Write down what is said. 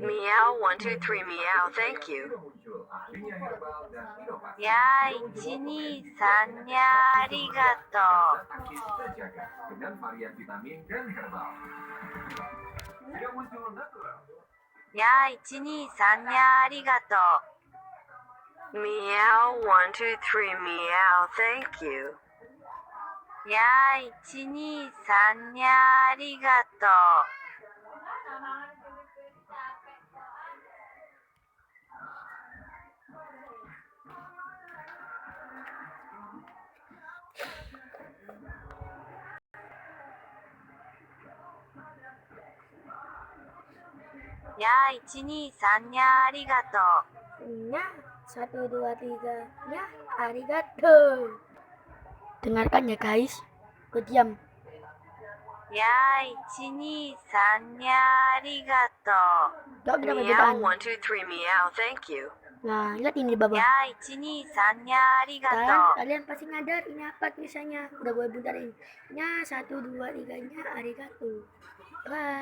Meow, one, two, three, meow, thank you. Ya, ichini, sanya, arigato. Ya, ichini, sanya, arigato. Meow, one, two, three, meow, thank you. Ya, ichini, sanya, arigato. Ya, ichini, sanya, arigato. Ya, 1, 2, 3. Ya, arigato. Dengarkan ya guys. Gue diam. Ya, ichini, sanya, arigato. Gak kita Meow, perbedaan. one, two, three, meow, thank you. Nah, lihat ini di bawah. Ya, ichini, sanya, Kan arigato. kalian pasti nyadar ini apa tulisannya. Udah gue buntarin. Ya, 1, 2, 3 nya arigato. Bye.